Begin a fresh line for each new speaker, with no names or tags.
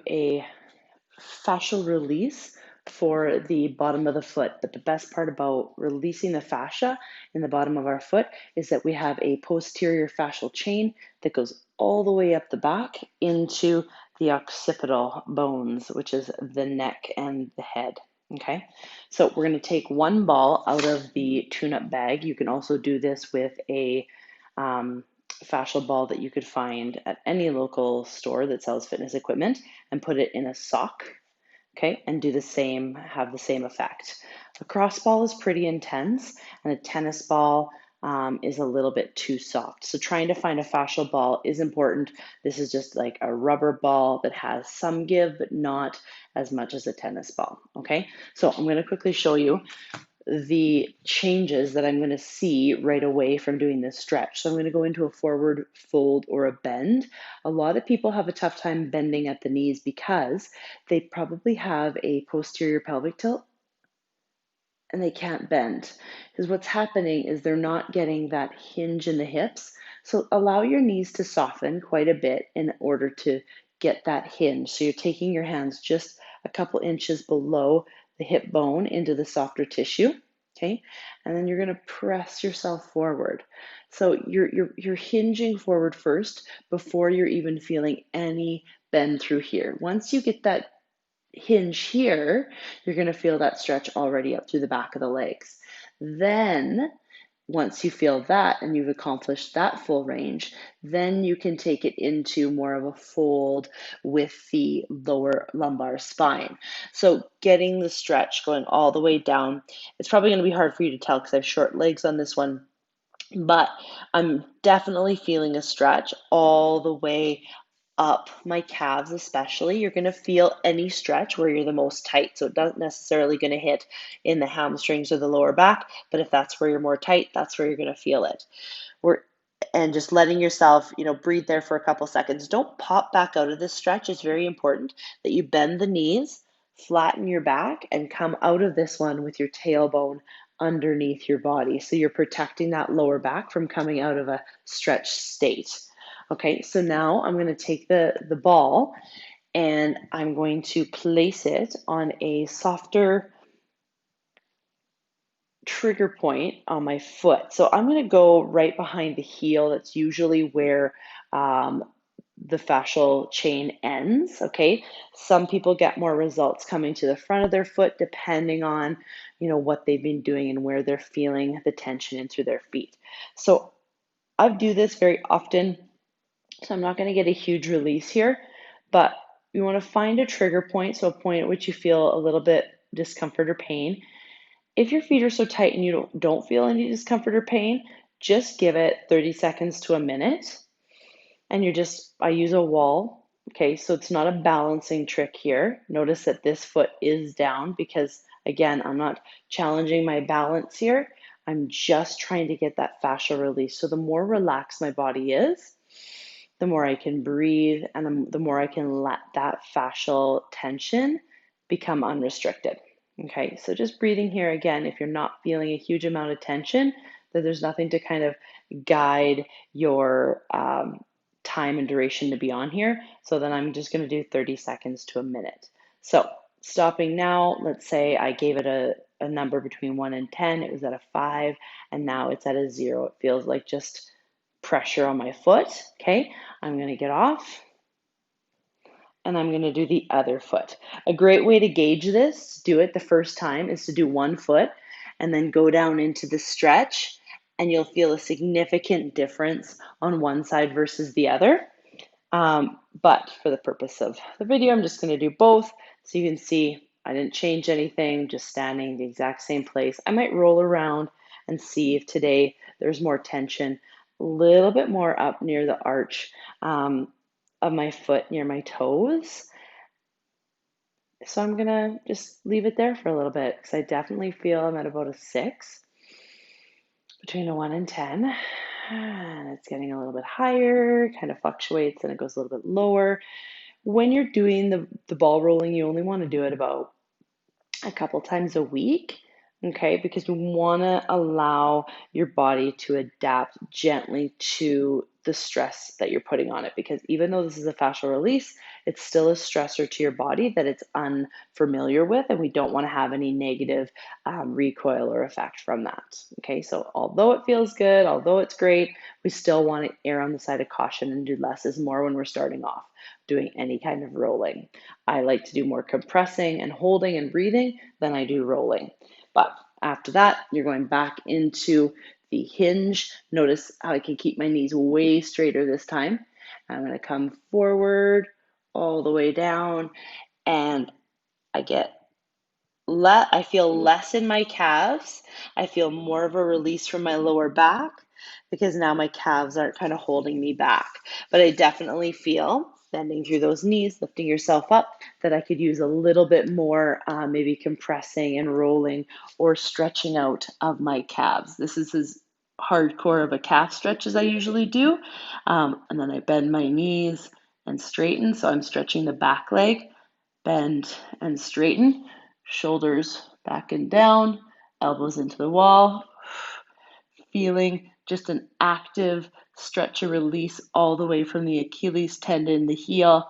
a fascial release for the bottom of the foot. But the best part about releasing the fascia in the bottom of our foot is that we have a posterior fascial chain that goes all the way up the back into the occipital bones, which is the neck and the head. Okay, so we're going to take one ball out of the tune-up bag. You can also do this with a fascial ball that you could find at any local store that sells fitness equipment and put it in a sock, okay, and do the same, have the same effect. A cross ball is pretty intense, and a tennis ball is a little bit too soft. So trying to find a fascial ball is important. This is just like a rubber ball that has some give, but not as much as a tennis ball, okay? So I'm gonna quickly show you the changes that I'm going to see right away from doing this stretch. So I'm going to go into a forward fold or a bend. A lot of people have a tough time bending at the knees because they probably have a posterior pelvic tilt and they can't bend. Because what's happening is they're not getting that hinge in the hips. So allow your knees to soften quite a bit in order to get that hinge. So you're taking your hands just a couple inches below the hip bone into the softer tissue. Okay, and then you're going to press yourself forward. So you're hinging forward first before you're even feeling any bend through here. Once you get that hinge here, you're going to feel that stretch already up through the back of the legs. Then, once you feel that and you've accomplished that full range, then you can take it into more of a fold with the lower lumbar spine. So, getting the stretch going all the way down, it's probably going to be hard for you to tell because I have short legs on this one, but I'm definitely feeling a stretch all the way up my calves especially. You're going to feel any stretch where you're the most tight. So it doesn't necessarily going to hit in the hamstrings or the lower back, but if that's where you're more tight, that's where you're going to feel it. We're and just letting yourself, breathe there for a couple seconds. Don't pop back out of this stretch. It's very important that you bend the knees, flatten your back, and come out of this one with your tailbone underneath your body. So you're protecting that lower back from coming out of a stretched state. Okay, so now I'm going to take the ball and I'm going to place it on a softer trigger point on my foot. So I'm going to go right behind the heel. That's usually where the fascial chain ends. Okay, some people get more results coming to the front of their foot depending on what they've been doing and where they're feeling the tension in through their feet. So I do this very often, so I'm not going to get a huge release here, but you want to find a trigger point, so a point at which you feel a little bit discomfort or pain. If your feet are so tight and you don't feel any discomfort or pain, just give it 30 seconds to a minute. And I use a wall. Okay, so it's not a balancing trick here. Notice that this foot is down because, again, I'm not challenging my balance here. I'm just trying to get that fascia release. So the more relaxed my body is, the more I can breathe and the more I can let that fascial tension become unrestricted. Okay, so just breathing here again, if you're not feeling a huge amount of tension, then there's nothing to kind of guide your time and duration to be on here. So then I'm just going to do 30 seconds to a minute. So stopping now, let's say I gave it a number between 1 and 10. It was at a 5, and now it's at a 0. It feels like just pressure on my foot. Okay, I'm going to get off and I'm going to do the other foot. A great way to gauge this, do it the first time, is to do one foot and then go down into the stretch, and you'll feel a significant difference on one side versus the other. But for the purpose of the video, I'm just going to do both so you can see I didn't change anything, just standing the exact same place. I might roll around and see if today there's more tension, a little bit more up near the arch of my foot, near my toes. So I'm gonna just leave it there for a little bit because I definitely feel I'm at about a 6, between a 1 and 10. And it's getting a little bit higher, kind of fluctuates, and it goes a little bit lower. When you're doing the ball rolling, you only want to do it about a couple times a week. Okay, because we want to allow your body to adapt gently to the stress that you're putting on it. Because even though this is a fascial release, it's still a stressor to your body that it's unfamiliar with, and we don't want to have any negative recoil or effect from that. Okay, so although it feels good, although it's great, we still want to err on the side of caution and do less is more when we're starting off doing any kind of rolling. I like to do more compressing and holding and breathing than I do rolling. But after that, you're going back into the hinge. Notice how I can keep my knees way straighter this time. I'm going to come forward all the way down, and I get I feel less in my calves. I feel more of a release from my lower back because now my calves aren't kind of holding me back. But I definitely feel bending through those knees, lifting yourself up, that I could use a little bit more, maybe compressing and rolling or stretching out of my calves. This is as hardcore of a calf stretch as I usually do. And then I bend my knees and straighten. So I'm stretching the back leg, bend and straighten, shoulders back and down, elbows into the wall, feeling just an active stretch and release all the way from the Achilles tendon, the heel,